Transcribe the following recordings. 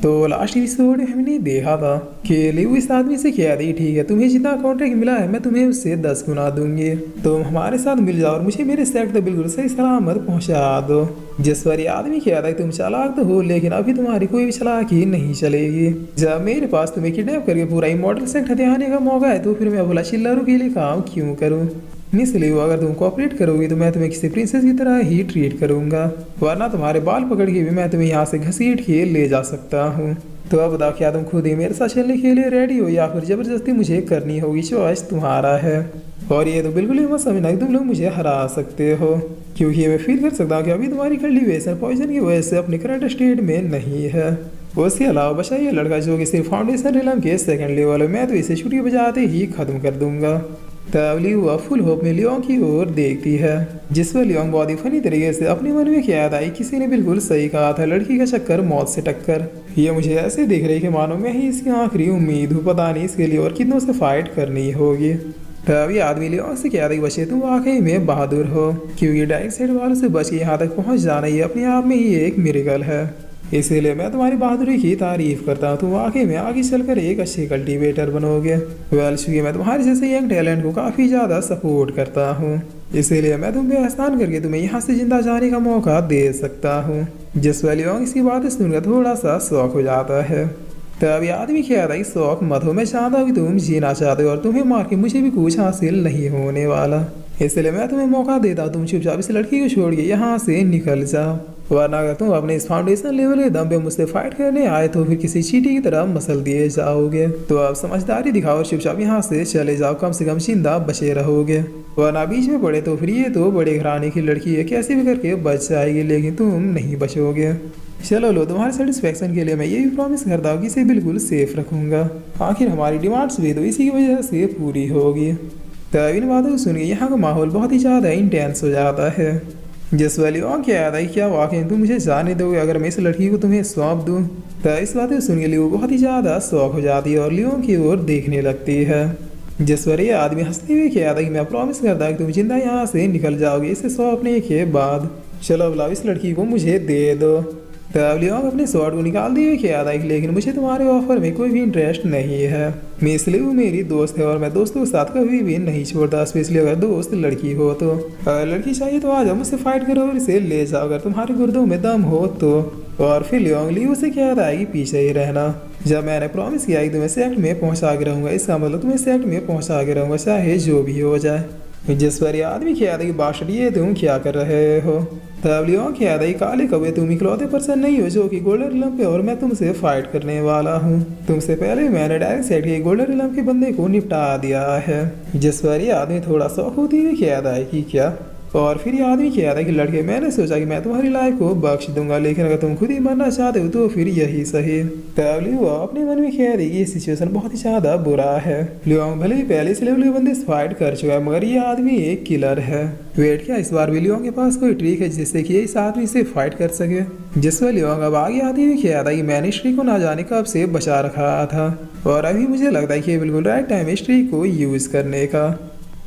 तो last episode में हमने देखा था कि लियो इस आदमी से कह दी, ठीक है तुम्हें जितना कॉन्ट्रैक्ट मिला है मैं तुम्हें उससे 10 गुना दूंगी, तुम हमारे साथ मिल जाओ और मुझे मेरे सेट तक बिल्कुल सही सलामत पहुंचा दो। जिस पर ये आदमी कहता है तुम चालाक तो हो लेकिन अभी तुम्हारी कोई भी चालाकी नहीं चलेगी। जब मेरे पास तुम्हें किडनैप करके पूरा इमॉर्टल सेक्ट हथियाने का मौका है तो फिर मैं भला चिल्लरों के लिए काम क्यों करूँ। इसलिए अगर तुम कोऑपरेट करोगे तो मैं तुम्हें किसी प्रिंसेस की तरह ही ट्रीट करूंगा, वरना तुम्हारे बाल पकड़ के भी मैं तुम्हें यहाँ से घसीट के ले जा सकता हूँ। तो अब बताओ क्या तुम खुद ही मेरे साथ चलने के लिए रेडी हो या फिर जबरदस्ती मुझे करनी होगी, चॉइस तुम्हारा है। और ये तो बिल्कुल ही मत समझना कि तुम लोग मुझे हरा सकते हो, क्योंकि मैं फील कर सकता हूँ कि अभी तुम्हारी कल्टीवेशन पॉइजन की वजह से अपने करंट स्टेट में नहीं है। उसके अलावा बचा ये लड़का जो कि सिर्फ फाउंडेशन रिलम के सेकंड लेवल है, मैं तो इसे छुट्टी बजाते ही खत्म कर दूंगा। तब लियो फुल होप में लियोंग की ओर देखती है, जिस पर लियोंग बहुत ही फनी तरीके से अपने मन में याद आई किसी ने बिल्कुल सही कहा था, लड़की का चक्कर मौत से टक्कर। ये मुझे ऐसे देख रही कि मानो मैं ही इसकी आखिरी उम्मीद हूँ, पता नहीं इसके लिए और कितनों से फाइट करनी होगी। तब ये आदमी लियोंग से कह रही बचे तुम वाकई में बहादुर हो, क्योंकि डायरेक्ट साइड वालों से बच के यहाँ तक पहुँच जाना ये अपने आप में ही एक मिरेकल है। इसीलिए मैं तुम्हारी बहादुरी की तारीफ करता हूँ, तुम वाकई में आगे चलकर एक अच्छे कल्टीवेटर बनोगे। वेल चूंकि मैं तुम्हारे जैसे यंग टैलेंट को काफ़ी ज़्यादा सपोर्ट करता हूँ, इसीलिए मैं तुम पे एहसान करके तुम्हें यहाँ से जिंदा जाने का मौका दे सकता हूँ। जिस लियोंग इसकी बातें सुनकर थोड़ा सा शौक हो जाता है। तब ये आदमी कहता है शौक मत हो, मैं चाहता हूँ कि तुम जीना चाहते हो और तुम्हें मार के मुझे भी कुछ हासिल नहीं होने वाला, इसलिए मैं तुम्हें मौका देता हूँ तुम चुपचाप इस लड़की को छोड़ के यहाँ से निकल जाओ, वरना अगर तुम अपने इस फाउंडेशन लेवल के दम पे मुझसे फाइट करने आए तो फिर किसी चीटी की तरह मसल दिए जाओगे। तो आप समझदारी दिखाओ और चुपचाप यहाँ से चले जाओ, कम से कम जिंदा बचे रहोगे, वरना बीच में पड़े तो फिर ये तो बड़े घराने की लड़की है, कैसे भी करके बच जाएगी लेकिन तुम नहीं बचोगे। चलो लो, तुम्हारे सेटिस्फेक्शन के लिए मैं ये भी प्रॉमिस करता हूँ कि इसे बिल्कुल सेफ रखूंगा, आखिर हमारी डिमांड्स भी तो इसी की वजह से पूरी होगी। तब इन बातों को सुनिए यहाँ का माहौल बहुत ही ज़्यादा इंटेंस हो जाता है। जिस वाली और क्या याद आई क्या वाकई तुम मुझे जाने दोगे अगर मैं इस लड़की को तुम्हें सौंप दूँ। तो इस बात को सुन के लियो बहुत ही ज़्यादा शौक हो जाती है और लियो की ओर देखने लगती है। जिस पर ये आदमी हंसते हुए क्या था कि मैं प्रॉमिस करता कि तुम जिंदा यहाँ से निकल जाओगे इसे सौंपने के बाद। चलो बुलाओ इस लड़की को मुझे दे दो। तब लियोंग अपने शॉट को निकाल दिए क्या था, लेकिन मुझे तुम्हारे ऑफर में कोई भी इंटरेस्ट नहीं है। मैं इसलिए वो मेरी दोस्त है और मैं दोस्तों के साथ कभी भी नहीं छोड़ता, स्पेशली अगर दोस्त लड़की हो तो। अगर लड़की चाहिए तो आ जाओ मुझसे फाइट करो और इसे ले जाओ अगर तुम्हारे गुर्दों में दम हो तो। और फिर लियोंग लियो से क्या था कि पीछे ही रहना। जब मैंने प्रॉमिस किया कि तुम्हें सेक्ट में पहुंचा के रहूंगा, इसका मतलब तुम्हें सेक्ट में पहुंचा के रहूंगा चाहे जो भी हो जाए। जिस पर ये आदमी क्या था कि बाशर ये तुम क्या कर रहे हो। तब लियोंग क्या था कि काले कौवे तुम इकलौते पर्सन नहीं हो जो कि गोल्डन रिलम पे और मैं तुमसे फाइट करने वाला हूँ। तुमसे पहले मैंने डायरेक्ट साइड के गोल्डन रिलम के बंदे को निपटा दिया है। जिस पर ये आदमी थोड़ा शौक होती है क्या था कि क्या। और फिर ये आदमी क्या था कि लड़के मैंने सोचा कि मैं तुम्हारी लाइफ को बख्श दूंगा, लेकिन अगर तुम खुद ही मरना चाहते हो तो फिर यही सही। तब लियो अपने मन में कह रही ये सिचुएशन बहुत ही ज्यादा बुरा है। लियोंग भले ही पहले से लेवल के बंदे फाइट कर चुका है मगर ये आदमी एक किलर है। वेट क्या इस बार भी लियोंग के पास कोई ट्रिक है जिससे कि इस आदमी से फाइट कर सके। जिस पर लियोंग अब आगे आती हुई क्या था कि मैंने इस ट्रिक को ना जाने कब से बचा रखा था और अभी मुझे लगता है कि बिल्कुल राइट टाइम इस ट्रिक को यूज करने का।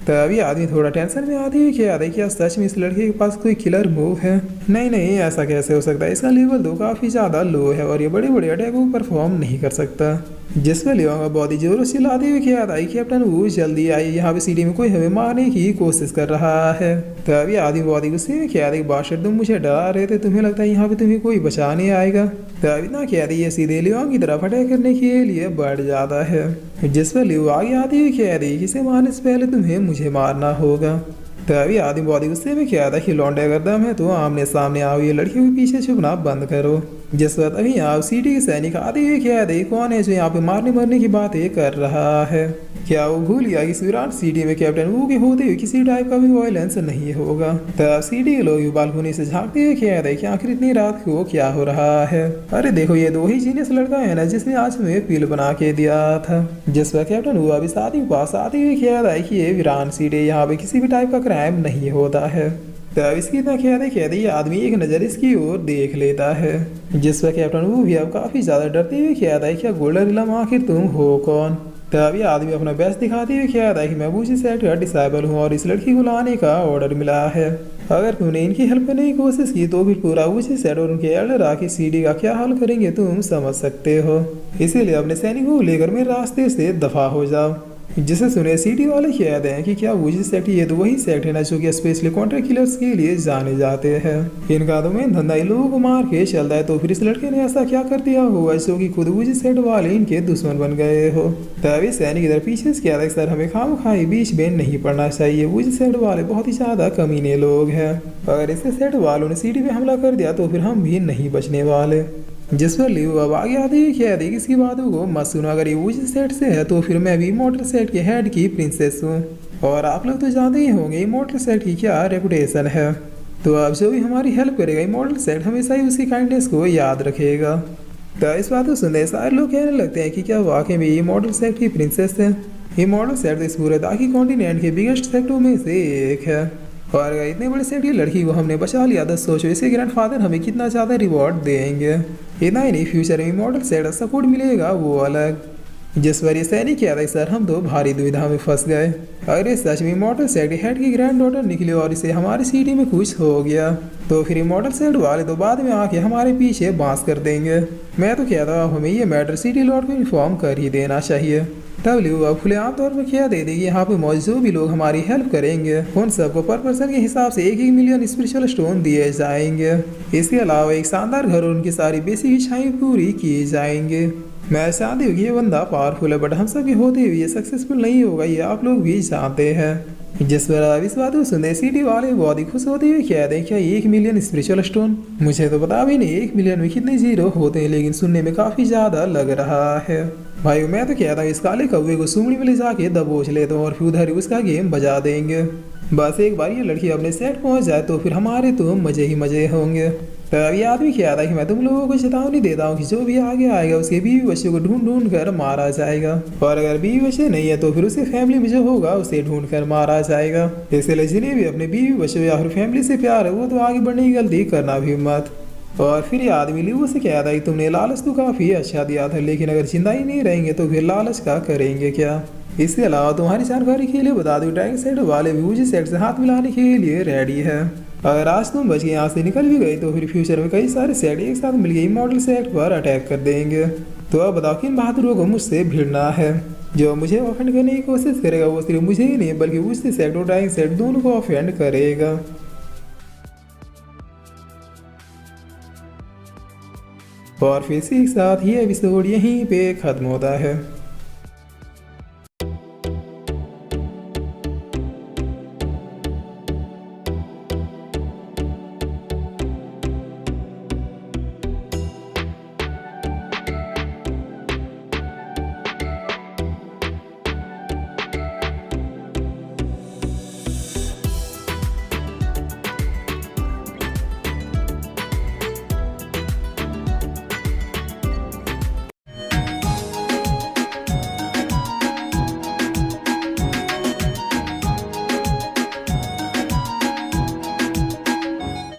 तभी आदमी थोड़ा टेंशन में आती हुई क्या था क्या सच में इस लड़के के पास कोई किलर मूव है। नहीं ऐसा कैसे हो सकता है, इसका लेवल तो काफ़ी ज़्यादा लो है और ये बड़े बड़े अटैक को परफॉर्म नहीं कर सकता। जिसमें लियोंग बहुत ही जोरों से चिल्लाते हुए क्या था कैप्टन वो जल्दी आई, यहाँ पे सिटी में कोई हमें मारने की कोशिश कर रहा है। तभी आदमी बहुत ही गुस्से में क्या था बाशर तुम मुझे डरा रहे थे, तुम्हें लगता है यहाँ पे तुम्हें कोई बचाने आएगा। तभी ना क्या थी ये सीधे लियोंग की तरफ अटैक करने के लिए बढ़ जाता है। जिस पर लियो आगे आती हुई कह रही किसे मारने से पहले तुम्हें मुझे मारना होगा। तभी आदमी बहुत ही गुस्से में क्या था कि लौंडे अगर दम है तो आमने सामने आओ, ये लड़कियों के पीछे छुपना बंद करो। जिस वक्त अभी आप सिटी के सैनिक आते हुए क्या थे कौन है जो यहाँ पे मारने मरने की बातें कर रहा है। क्या वो भूल गया कि विराट सिटी में कैप्टन वो के होते हुए किसी टाइप का भी वायलेंस नहीं होगा। तब सिटी के लोग बालकोनी से झांकते हुए क्या थे कि आखिर इतनी रात को क्या हो रहा है। अरे देखो ये दो ही जीनियस लड़का है ना जिसने आज हमें पील बना के दिया था। जिस पर कैप्टन हुआ अभी शादी के पास आते हुए क्या था कि ये विराट सिटी यहाँ पे किसी भी टाइप का क्राइम नहीं होता है। तब इसकी इतना कहते ये आदमी एक नज़र इसकी ओर देख लेता है। जिस पर कैप्टन वो भी अब काफ़ी ज़्यादा डरते हुए कहता है क्या गोल्डन रिलम आखिर तुम हो कौन। तभी आदमी अपना बेस्ट दिखाते हुए कहता है कि मैं वुजी सेट का डिसाइबल हूँ और इस लड़की को लाने का ऑर्डर मिला है। अगर तुमने इनकी हेल्प करने की कोशिश की तो फिर पूरा वुजी सेट और उनके एल्डर आके सीडी का क्या हाल करेंगे तुम समझ सकते हो। इसीलिए अपने सैनिकों को लेकर मेरे रास्ते से दफा हो जाओ। जिसे सुने सिटी वाले कहते हैं कि क्या वुजी सेट ये तो वही सेट है ना जो कि स्पेशली कॉन्ट्रैक्ट किलर्स के लिए जाने जाते हैं। इनका तो मेन धंधा इन लोगों को मार के चलता है, तो फिर इस लड़के ने ऐसा क्या कर दिया होगा जो कि खुद वुजी सेट वाले इनके दुश्मन बन गए हो। तभी सैनिक इधर पीछे से कहता है सर हमें खामखाई बीच में नहीं पड़ना चाहिए, वुजी सेट वाले बहुत ही ज्यादा कमीने लोग हैं। अगर इसे सेट वालों ने सिटी पे हमला कर दिया तो फिर हम भी नहीं बचने वाले। जिस पर लियो अब आगे आते ही कह दे किसी बातों को मत सुनो, अगर ये वुजी सेट से है तो फिर मैं भी इमॉर्टल सेट के हेड की प्रिंसेस हूँ और आप लोग तो जानते ही होंगे इमॉर्टल सेट की क्या रेपुटेशन है। तो अब जो भी हमारी हेल्प करेगा इमॉर्टल सेट हमेशा ही उसी काइंडनेस को याद रखेगा। तो इस बात को सुनते सारे लोग कहने लगते हैं कि क्या वाकई में ये इमॉर्टल सेट की प्रिंसेस है। इमॉर्टल सेट तो इस पूरे दाकी कॉन्टिनेंट के बिगेस्ट सेक्टों में से एक है और अगर इतने बड़े सेट की लड़की को हमने बचा लिया तो सोचो इसके ग्रैंडफादर हमें कितना ज़्यादा रिवॉर्ड देंगे। इतना ही नहीं फ्यूचर में मॉडल सेट सपोर्ट मिलेगा वो अलग। जिस पर ये सैनिक कह रहे सर हम तो भारी दुविधा में फंस गए, अगर ये सच में मॉडल सेट हेड की ग्रैंड डॉटर निकली और इसे हमारी सिटी में कुछ हो गया तो फिर मॉडल सेट वाले तो बाद में आके हमारे पीछे बांस कर देंगे। मैं तो कहता हूँ हमें ये मैटर सिटी लॉर्ड को इन्फॉर्म कर ही देना चाहिए। डब्ल्यू अब खुलेआम तौर पर क्या दे देगी यहाँ पे मौजूद भी लोग हमारी हेल्प करेंगे उन सबको पर पर्सन के हिसाब से 1-1 मिलियन स्पिरिचुअल स्टोन दिए जाएंगे। इसके अलावा एक शानदार घर और उनकी सारी बेसिक इच्छाएं पूरी की जाएंगे। मैं जानती हूँ कि ये बंदा पावरफुल है बट हम सब के होते हुए ये सक्सेसफुल नहीं होगा, ये आप लोग भी जानते हैं। जिस पर अब इस बात को सुनते सिटी वाले बहुत ही खुश होते हुए कहते हैं क्या 1 मिलियन स्पिरिचुअल स्टोन, मुझे तो पता भी नहीं 1 मिलियन में कितने जीरो होते हैं लेकिन सुनने में काफी ज्यादा लग रहा है। भाई मैं तो कहता हूँ इस काले कौवे को सुमड़ी में ले जाके दबोच लेते हैं और फिर उधर उसका गेम बजा देंगे। बस एक बार ये लड़की अपने सेट पहुंच जाए तो फिर हमारे तो मजे ही मजे होंगे। तब ये आदमी क्या था कि मैं तुम लोगों को चेतावनी देता हूँ कि जो भी आगे आएगा उसके बीवी बच्चे को ढूंढ ढूंढ कर मारा जाएगा और अगर बीवी बच्चे नहीं है तो फिर उसके फैमिली में जो होगा उसे ढूंढ कर मारा जाएगा। इसलिए जिन्हें भी अपने बीवी बच्चों या फिर फैमिली से प्यार है वो तो आगे बढ़ने की गलती करना भी मत। और फिर ये आदमी लियो से कहा था कि तुमने लालच तो काफ़ी अच्छा दिया था लेकिन अगर जिंदा ही नहीं रहेंगे तो फिर लालच का करेंगे क्या। इसके अलावा तुम्हारी जानकारी के लिए बता दूं ड्रैगन सेट वाले भी वुजी सेट से हाथ मिलाने के लिए रेडी है। अगर आज तुम बच के यहाँ से निकल भी गई तो फिर फ्यूचर में कई सारे सेट एक साथ मिल गई मॉडल सेट पर अटैक कर देंगे। तो अब बताओ किन बहादुरों को मुझसे भिड़ना है। जो मुझे ऑफेंड करने की कोशिश करेगा वो सिर्फ मुझे ही नहीं बल्कि वुजी सेट और ड्रैगन सेट दोनों को ऑफेंड करेगा। और फिर इसी के साथ ये एपिसोड यहीं पे खत्म होता है।